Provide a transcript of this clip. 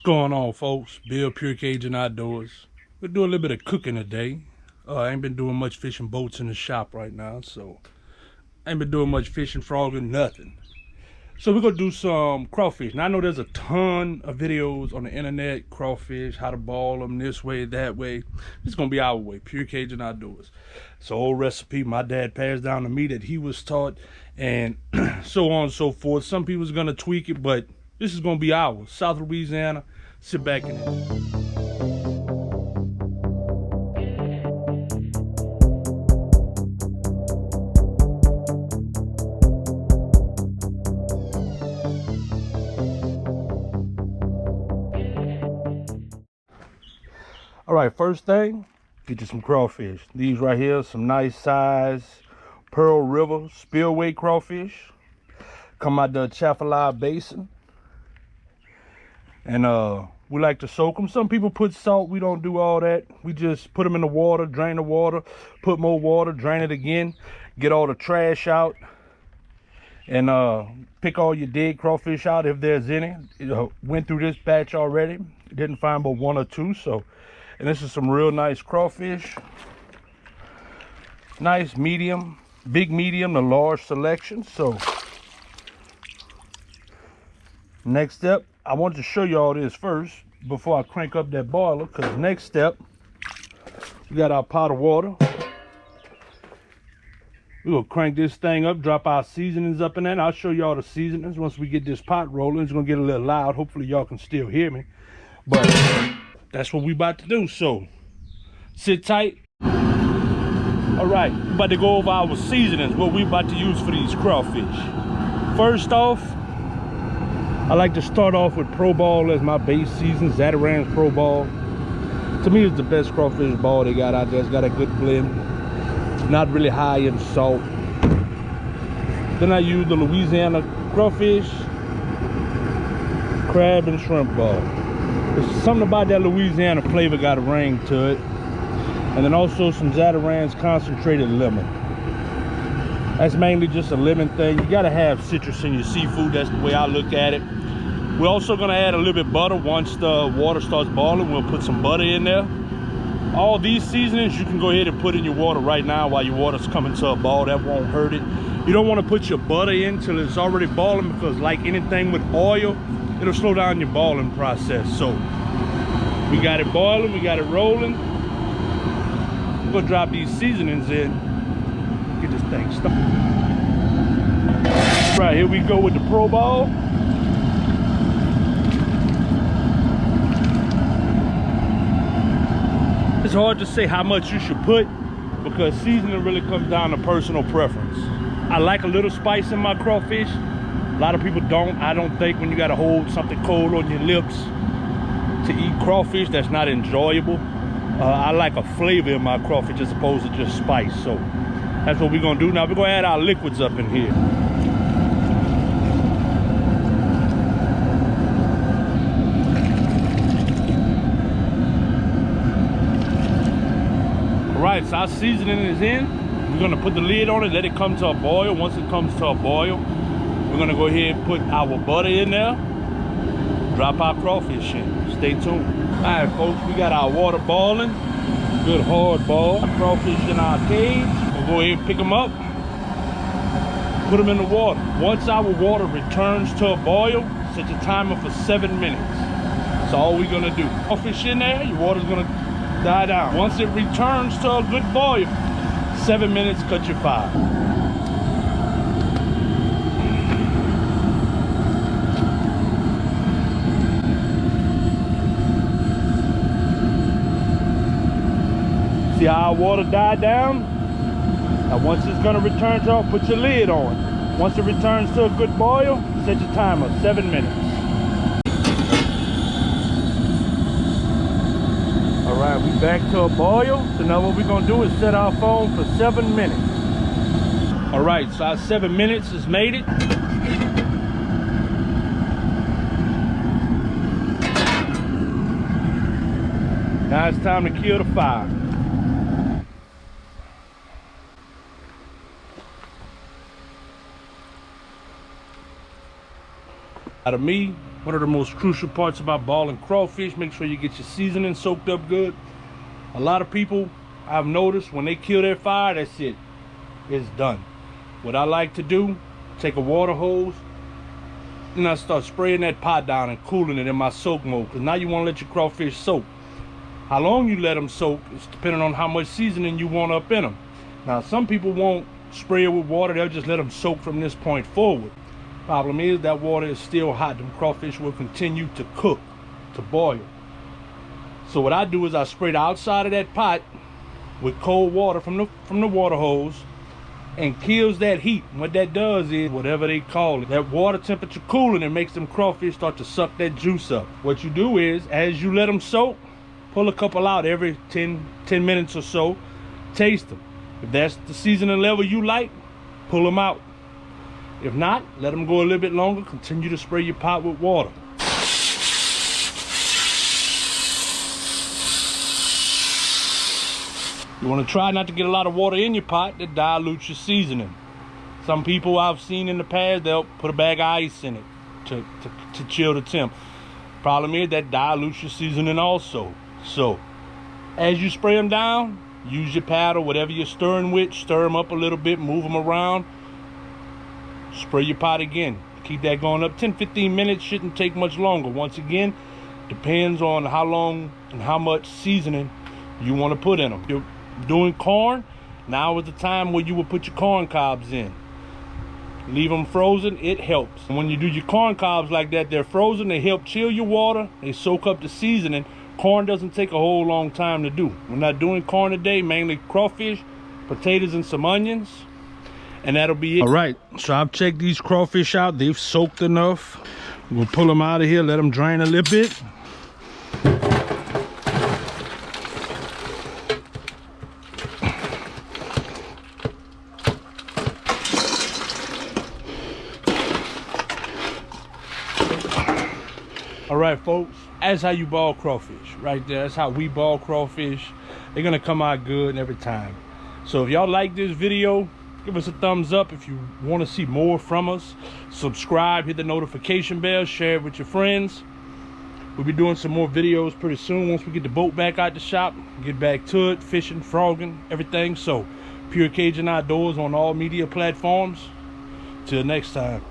What's going on, folks? Bill, Pure Cajun Outdoors. We'll do a little bit of cooking today. I ain't been doing much fishing boats in the shop right now, so I ain't been doing much fishing, frogging, nothing. So we're gonna do some crawfish. Now I know there's a ton of videos on the internet, crawfish, how to boil them this way, that way. It's gonna be our way, Pure Cajun Outdoors. It's an old recipe my dad passed down to me that he was taught, and so on and so forth. Some people's gonna tweak it, but this is gonna be ours. South Louisiana. Sit back and all right, first thing, get you some crawfish. These right here, some nice size Pearl River spillway crawfish. Come out the Atchafalaya Basin. And we like to soak them. Some people put salt. We don't do all that. We just put them in the water, drain the water, put more water, drain it again, get all the trash out, and pick all your dead crawfish out if there's any. Went through this batch already. Didn't find but one or two. So, and this is some real nice crawfish. Nice medium, big medium, the large selection. So next step, I want to show you all this first before I crank up that boiler, because next step, we got our pot of water. We're gonna crank this thing up, drop our seasonings up in that. I'll show you all the seasonings once we get this pot rolling. It's gonna get a little loud. Hopefully y'all can still hear me, but that's what we about to do. So sit tight. All right, we're about to go over our seasonings, what we about to use for these crawfish. First off, I like to start off with Pro Ball as my base season. Zatarain's Pro Ball. To me, it's the best crawfish ball they got out there. It's got a good blend. Not really high in salt. Then I use the Louisiana Crawfish Crab and Shrimp Ball. There's something about that Louisiana flavor got a ring to it. And then also some Zatarain's Concentrated Lemon. That's mainly just a lemon thing. You gotta have citrus in your seafood. That's the way I look at it. We're also gonna add a little bit of butter. Once the water starts boiling, we'll put some butter in there. All these seasonings you can go ahead and put in your water right now while your water's coming to a boil. That won't hurt it. You don't want to put your butter in till it's already boiling, because like anything with oil, it'll slow down your boiling process. So we got it boiling, we got it rolling. We're gonna drop these seasonings in. Get this thing started. Right, here we go with the Pro Ball. It's hard to say how much you should put, because seasoning really comes down to personal preference. I like a little spice in my crawfish. A lot of people don't. I don't think when you gotta hold something cold on your lips to eat crawfish, that's not enjoyable. I like a flavor in my crawfish as opposed to just spice. So that's what we're gonna do. Now we're gonna add our liquids up in here. All right, so our seasoning is in. We're gonna put the lid on it, let it come to a boil. Once it comes to a boil, we're gonna go ahead and put our butter in there, drop our crawfish in. Stay tuned. All right, folks, we got our water boiling. Good hard boil. Our crawfish in our cage. We'll go ahead and pick them up, put them in the water. Once our water returns to a boil, set your timer for 7 minutes. That's all we're gonna do. Crawfish in there, your water's gonna die down. Once it returns to a good boil, 7 minutes, cut your fire. See how our water died down? Now once it's gonna return to, put your lid on. Once it returns to a good boil, set your timer, 7 minutes. All right, we back to a boil. So now what we're gonna do is set our phone for 7 minutes. All right, so our 7 minutes has made it. Now it's time to kill the fire. Out of me, One of the most crucial parts about boiling crawfish, make sure you get your seasoning soaked up good. A lot of people, I've noticed, when they kill their fire, that's it. It's done. What I like to do, take a water hose, and I start spraying that pot down and cooling it in my soak mode, because now you want to let your crawfish soak. How long you let them soak is depending on how much seasoning you want up in them. Now, some people won't spray it with water, they'll just let them soak from this point forward. Problem is that water is still hot. Them crawfish will continue to cook, to boil. So what I do is I spray the outside of that pot with cold water from the water hose, and kills that heat. And what that does is, whatever they call it, that water temperature cooling, and makes them crawfish start to suck that juice up. What you do is, as you let them soak, pull a couple out every 10 minutes or so, taste them. If that's the seasoning level you like, pull them out. If not, let them go a little bit longer, continue to spray your pot with water. You want to try not to get a lot of water in your pot that dilutes your seasoning. Some people I've seen in the past, they'll put a bag of ice in it to chill the temp. Problem is that dilutes your seasoning also. So, as you spray them down, use your paddle, whatever you're stirring with, stir them up a little bit, move them around. Spray your pot again. Keep that going up. 10-15 minutes, shouldn't take much longer. Once again, depends on how long and how much seasoning you want to put in them. If you're doing corn, now is the time where you would put your corn cobs in. Leave them frozen, it helps. And when you do your corn cobs like that, they're frozen, they help chill your water, they soak up the seasoning. Corn doesn't take a whole long time to do. We're not doing corn today, mainly crawfish, potatoes, and some onions. And that'll be it. All right, so I've checked these crawfish out. They've soaked enough. We'll pull them out of here, let them drain a little bit. All right, folks, that's how you boil crawfish right there. That's how we boil crawfish. They're gonna come out good every time. So if y'all like this video, give us a thumbs up. If you want to see more from us, subscribe, hit the notification bell, share it with your friends. We'll be doing some more videos pretty soon once we get the boat back out the shop, get back to it, fishing, frogging, everything. So Pure Cajun Outdoors on all media platforms. Till next time.